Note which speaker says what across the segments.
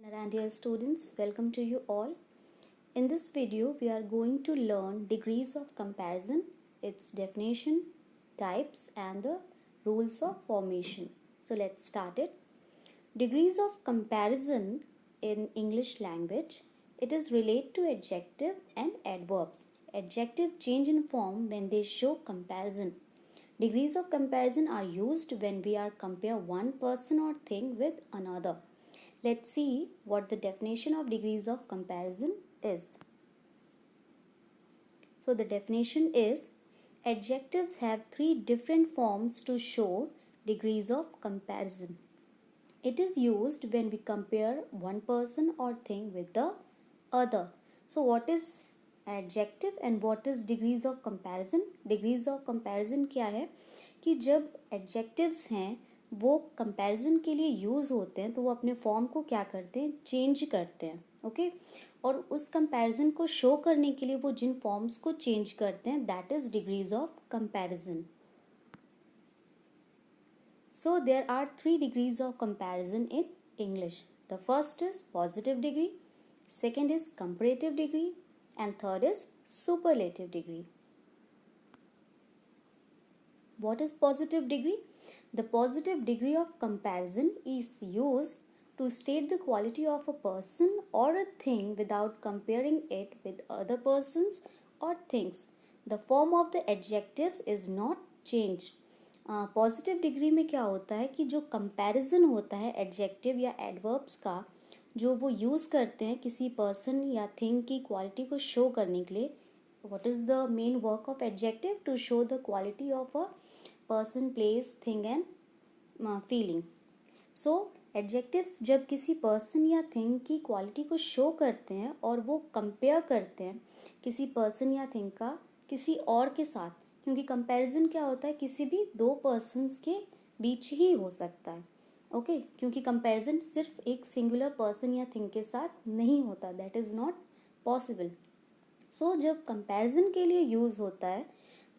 Speaker 1: And dear students, welcome to you all. In this video, we are going to learn degrees of comparison, its definition, types, and the rules of formation. So let's start it. Degrees of comparison in English language, it is related to adjective and adverbs. Adjective change in form when they show comparison. Degrees of comparison are used when we are compare one person or thing with another. Let's see what the definition of degrees of comparison is. So the definition is adjectives have three different forms to show degrees of comparison. It is used when we compare one person or thing with the other. So what is adjective and what is degrees of comparison? Degrees of comparison क्या है कि जब adjectives हैं वो comparison के लिए use होते हैं तो वो अपने फॉर्म को क्या करते हैं, चेंज करते हैं. ओके और उस कंपैरिजन को शो करने के लिए वो जिन फॉर्म्स को चेंज करते हैं that is degrees of comparison. So there are 3 degrees of comparison in English. The first is positive degree, second is comparative degree and third is superlative degree. What is positive degree? The positive degree of comparison is used to state the quality of a person or a thing without comparing it with other persons or things. The form of the adjectives is not changed. Positive degree में क्या होता है कि जो comparison होता है adjective या adverbs का जो वो यूज़ करते हैं किसी पर्सन या थिंग की क्वालिटी को शो करने के लिए. What is the main work of adjective? To show the quality of a person, place, thing and feeling. So adjectives जब किसी पर्सन या थिंग की क्वालिटी को शो करते हैं और वो कंपेयर करते हैं किसी पर्सन या थिंग का किसी और के साथ, क्योंकि कंपैरिजन क्या होता है किसी भी दो पर्सन्स के बीच ही हो सकता है. ओके क्योंकि कंपैरिजन सिर्फ एक सिंगुलर पर्सन या थिंग के साथ नहीं होता, दैट इज़ नॉट पॉसिबल. सो जब कंपैरिजन के लिए यूज़ होता है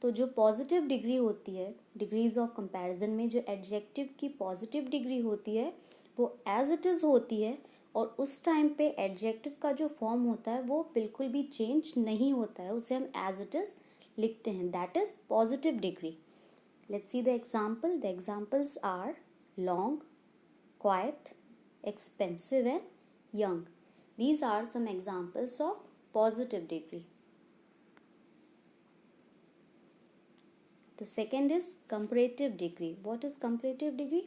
Speaker 1: तो जो पॉजिटिव डिग्री होती है डिग्रीज ऑफ कंपैरिजन में जो एडजेक्टिव की पॉजिटिव डिग्री होती है वो एज इट इज़ होती है और उस टाइम पे एडजेक्टिव का जो फॉर्म होता है वो बिल्कुल भी चेंज नहीं होता है, उसे हम एज इट इज़ लिखते हैं. That is positive degree. Let's see the example. The examples are long, quiet, expensive and young. These are some examples of positive degree. The second is comparative degree. What is comparative degree?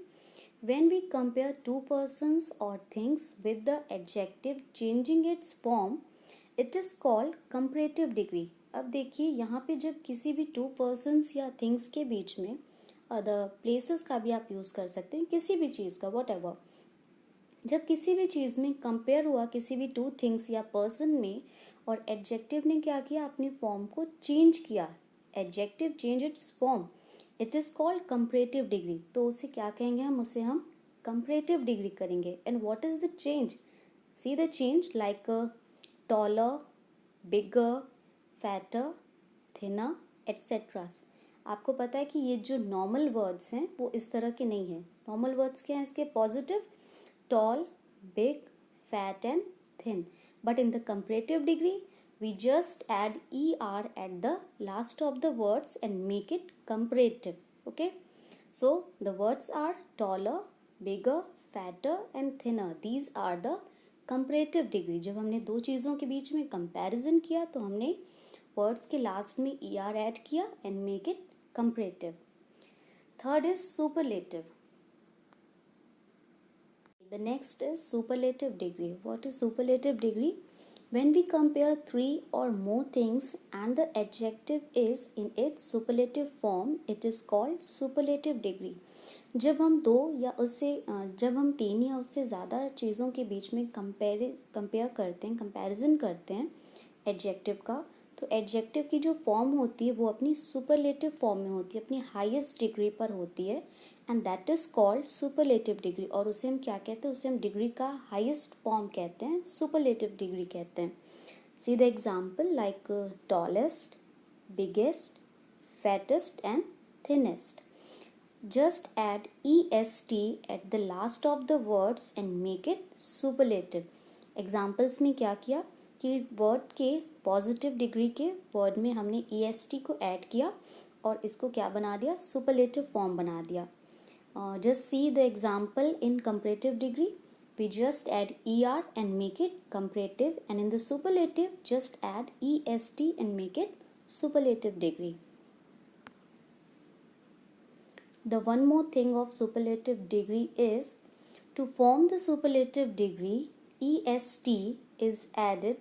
Speaker 1: When we compare two persons or things with the adjective changing its form, it is called comparative degree. अब देखिए यहाँ पे जब किसी भी to persons या things के बीच में अदर प्लेसेस का भी आप यूज़ कर सकते हैं, किसी भी चीज़ का वॉट एवर, जब किसी भी चीज़ में कंपेयर हुआ किसी भी टू थिंग्स या पर्सन में और एडजेक्टिव ने क्या किया, अपनी फॉर्म को चेंज किया, adjective change it's form, it is called comparative degree. तो उसे क्या कहेंगे हम? उसे हम कंपैरेटिव डिग्री करेंगे. And what is the change? See the change like taller, bigger, fatter, thinner etcetera. आपको पता है कि ये जो नॉर्मल वर्ड्स हैं वो इस तरह के नहीं हैं. नॉर्मल वर्ड्स क्या हैं इसके? Positive, tall, big, fat and thin. But in the comparative degree we just add er at the last of the words and make it comparative. Okay, so the words are taller, bigger, fatter and thinner. These are the comparative degree. जब हमने दो चीज़ों के बीच में comparison किया तो हमने words के last में er add किया and make it comparative. Third is superlative. The next is superlative degree. What is superlative degree? When we compare three or more things and the adjective is in its superlative form, it is called superlative degree. जब हम दो या उससे जब हम तीन या उससे ज़्यादा चीज़ों के बीच में कंपेयर करते हैं, कंपैरिजन करते हैं एडजेक्टिव का, तो एडजेक्टिव की जो फॉर्म होती है वो अपनी सुपरलेटिव फॉर्म में होती है, अपनी हाईएस्ट डिग्री पर होती है and that is called superlative degree. और उसे हम क्या कहते हैं? उसे हम डिग्री का हाईएस्ट फॉर्म कहते हैं, सुपरलेटिव डिग्री कहते हैं. सी the example like tallest, biggest, fattest and thinnest. Just add est at the last of the words and make it superlative. Examples में क्या किया कि वर्ड के पॉजिटिव डिग्री के वर्ड में हमने est को ऐड किया और इसको क्या बना दिया, सुपरलेटिव फॉर्म बना दिया. Just see the example in comparative degree. We just add er and make it comparative, and in the superlative just add est and make it superlative degree. The one more thing of superlative degree is to form the superlative degree, est is added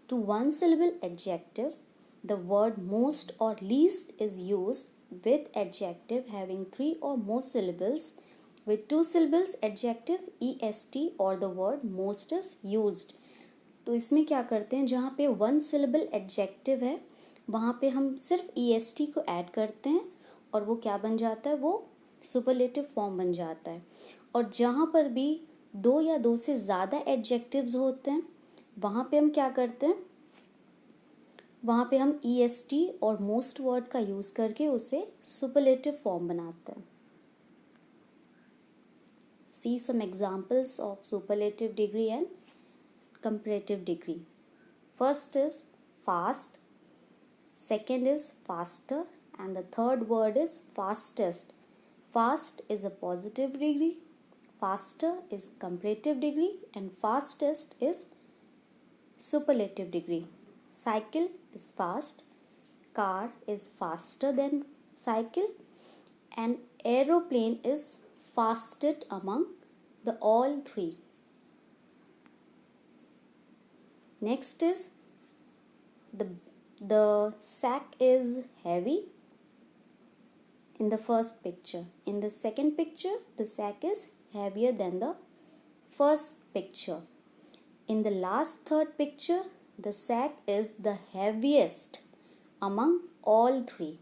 Speaker 1: to one syllable adjective. The word most or least is used with adjective having 3 or more syllables. With 2 syllables adjective est or the word most is used. तो इसमें क्या करते हैं, जहाँ पे 1 syllable adjective है वहाँ पे हम सिर्फ est को ऐड करते हैं और वो क्या बन जाता है, वो सुपरलेटिव फॉर्म बन जाता है. और जहाँ पर भी 2 या 2 से ज़्यादा एडजेक्टिव्स होते हैं वहाँ पे हम क्या करते हैं, वहाँ पे हम est और मोस्ट वर्ड का यूज़ करके उसे सुपरलेटिव फॉर्म बनाते हैं. See some examples of superlative degree and comparative degree. First is fast, second is faster, and the third word is fastest. Fast is a positive degree, faster is comparative degree, and fastest is superlative degree. Cycle is fast, car is faster than cycle, and aeroplane is fastest among the all three. Next is the sack is heavy in the first picture. In the second picture, the sack is heavier than the first picture. In the last third picture, the sack is the heaviest among all three.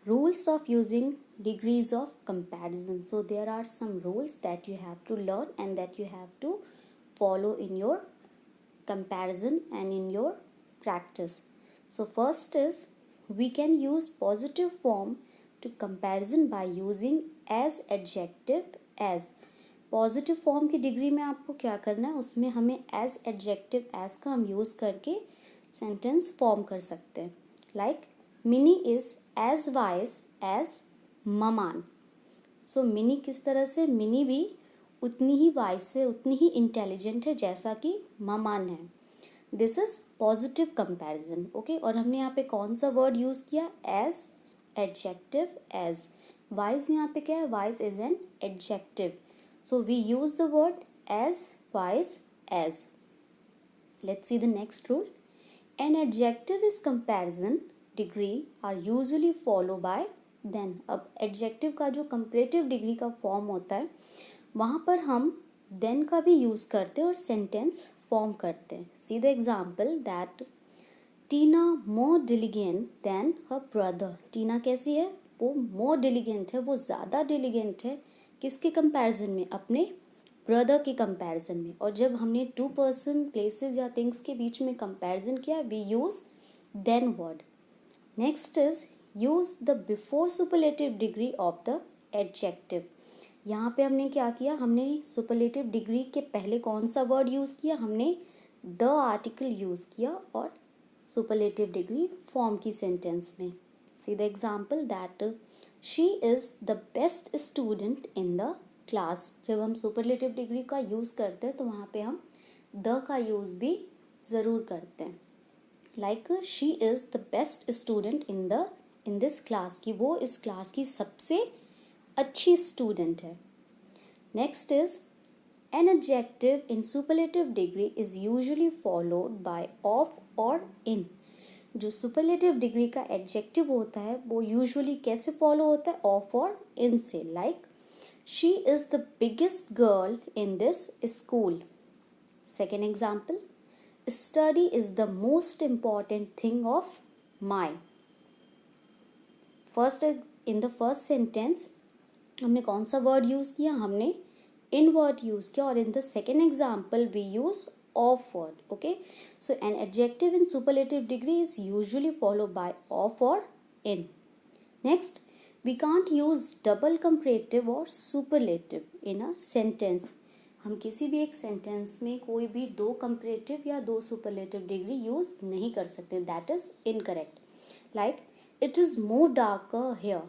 Speaker 1: Rules of using degrees of comparison. So there are some rules that you have to learn and that you have to follow in your comparison and in your practice. So first is we can use positive form to comparison by using as adjective as. Positive form की degree में आपको क्या करना है, उसमें हमें as adjective as का हम यूज़ करके सेंटेंस फॉर्म कर सकते हैं. Like Mini is age wise age ममान. सो मिनी किस तरह से, मिनी भी उतनी ही वाइज है, उतनी ही इंटेलिजेंट है जैसा कि ममान है. This is positive comparison. Okay, और हमने यहाँ पे कौन सा वर्ड यूज़ किया, एज एडजेक्टिव एज. वाइज यहाँ पे क्या है, wise is an adjective. So we use the word as, wise, as. Let's see the next rule. An adjective is comparison degree are usually followed by then. अब adjective का जो comparative degree का form होता है वहाँ पर हम then का भी use करते हैं और sentence form करते हैं. See the example that Tina more diligent than her brother. टीना कैसी है, वो more diligent है, वो ज़्यादा diligent है. किसके कंपैरिजन में, अपने ब्रदर के कंपैरिजन में. और जब हमने 2 पर्सन, प्लेसेस या थिंग्स के बीच में कंपैरिजन किया, we use than word. Next is use the before superlative degree of the adjective. यहाँ पे हमने क्या किया, हमने सुपरलेटिव डिग्री के पहले कौन सा वर्ड यूज़ किया, हमने द आर्टिकल यूज़ किया और सुपरलेटिव डिग्री फॉर्म की सेंटेंस में. सी the example that she is the best student in the class. जब हम सुपरलेटिव डिग्री का यूज़ करते हैं तो वहाँ पे हम द का यूज़ भी ज़रूर करते हैं. Like she is the best student in this class, कि वो इस क्लास की सबसे अच्छी स्टूडेंट है. Next is an adjective in superlative degree is usually followed by of और इन. जो सुपरलेटिव डिग्री का एडजेक्टिव होता है वो यूजुअली कैसे फॉलो होता है, ऑफ और इन से. Like she is the biggest girl in this school. Second example, study is the most important thing of my. First, in the first sentence हमने कौन सा वर्ड यूज़ किया, हमने इन वर्ड यूज़ किया. और in the second example we use of word. Okay, so an adjective in superlative degree is usually followed by of or in. Next, we can't use double comparative or superlative in a sentence. हम किसी भी एक sentence में कोई भी दो comparative या दो सुपरलेटिव डिग्री यूज़ नहीं कर सकते. That is incorrect. Like it is more darker hair.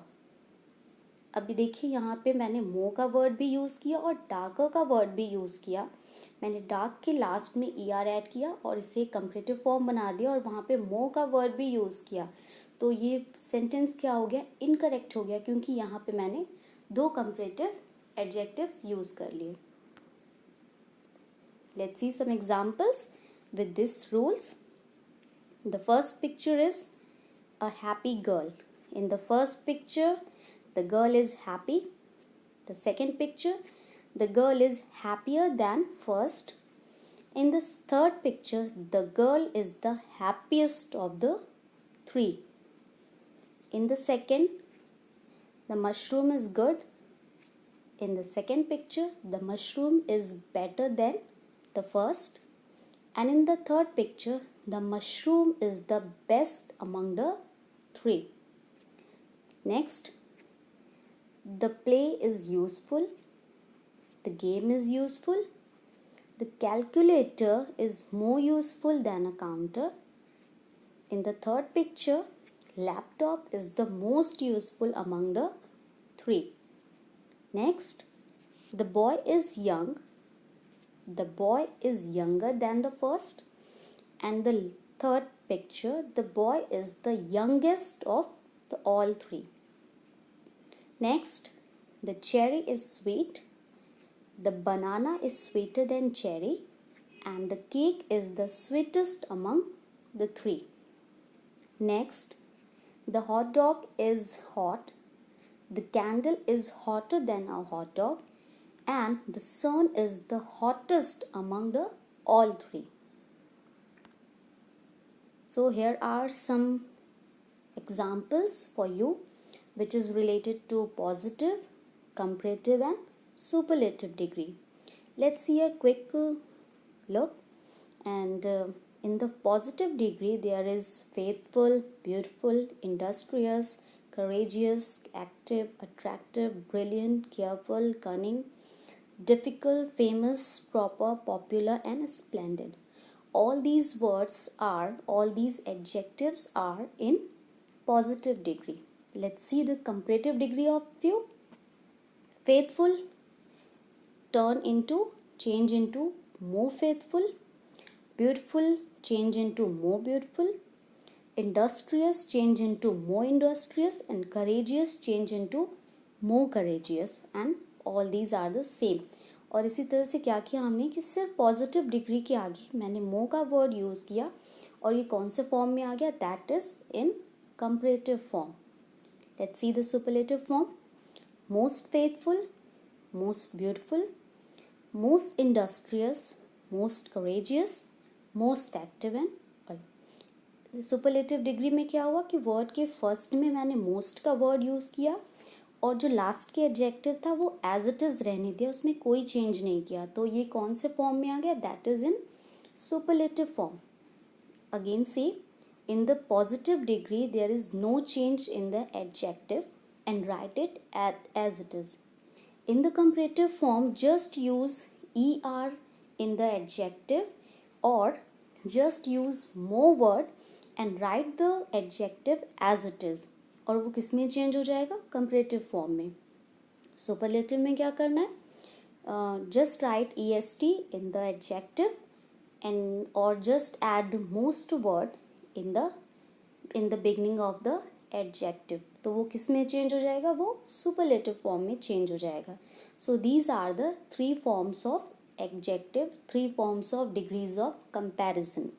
Speaker 1: अभी देखिए यहाँ पे मैंने मोर का वर्ड भी यूज़ किया और डार्कर का वर्ड भी यूज़ किया. मैंने डार्क के लास्ट में ER ऐड किया और इसे कंपैरेटिव फॉर्म बना दिया और वहाँ पे मोर का वर्ड भी यूज़ किया. तो ये सेंटेंस क्या हो गया, इनकरेक्ट हो गया, क्योंकि यहाँ पे मैंने दो कंपैरेटिव एडजेक्टिव्स यूज़ कर लिए. Let's see some examples with these rules. The first picture is a happy girl. In the first picture, the girl is happy. The second picture, the girl is happier than first. In this third picture, the girl is the happiest of the three. In the second, the mushroom is good. In the second picture, the mushroom is better than the first, and in the third picture the mushroom is the best among the three. Next, the play is useful, the game is useful, the calculator is more useful than a counter. In the third picture, laptop is the most useful among the three. Next, the boy is young, the boy is younger than the first, and the third picture, the boy is the youngest of the all three. Next, the cherry is sweet, the banana is sweeter than cherry, and the cake is the sweetest among the three. Next, the hot dog is hot, the candle is hotter than a hot dog, and the sun is the hottest among the all three. So here are some examples for you which is related to positive, comparative and superlative degree. Let's see a quick look. And in the positive degree there is faithful, beautiful, industrious, courageous, active, attractive, brilliant, careful, cunning, difficult, famous, proper, popular and splendid. All these adjectives are in positive degree. Let's see the comparative degree of few. Faithful change into more faithful. Beautiful change into more beautiful. Industrious change into more industrious, and courageous change into more courageous, and all these are the same. और इसी तरह से क्या किया हमने कि सिर्फ positive degree के आगे मैंने मोर का वर्ड यूज़ किया और ये कौन से फॉर्म में आ गया, that is in comparative form. Let's see the superlative form. Most faithful, most beautiful, most industrious, most courageous, most active and. Superlative degree में क्या हुआ कि वर्ड के फर्स्ट में मैंने मोस्ट का वर्ड यूज़ किया और जो लास्ट के एडजेक्टिव था वो एज इट इज़ रहने दिया, उसमें कोई चेंज नहीं किया. तो ये कौन से फॉर्म में आ गया, that is in superlative form. Again see, in the positive degree there is no change in the adjective and write it as it is. In the comparative form just use ER in the adjective or just use more word and write the adjective as it is. और वो किस में change हो जाएगा, comparative form में. Superlative में क्या करना है, just write EST in the adjective and or just add most word in the beginning of the adjective. तो वो किस में चेंज हो जाएगा, वो सुपरलेटिव फॉर्म में चेंज हो जाएगा. So these are the three forms of adjective, three forms of degrees of comparison.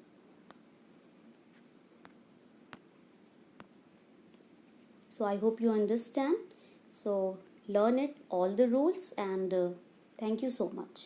Speaker 1: So I hope you understand. So learn it, all the rules, and thank you so much.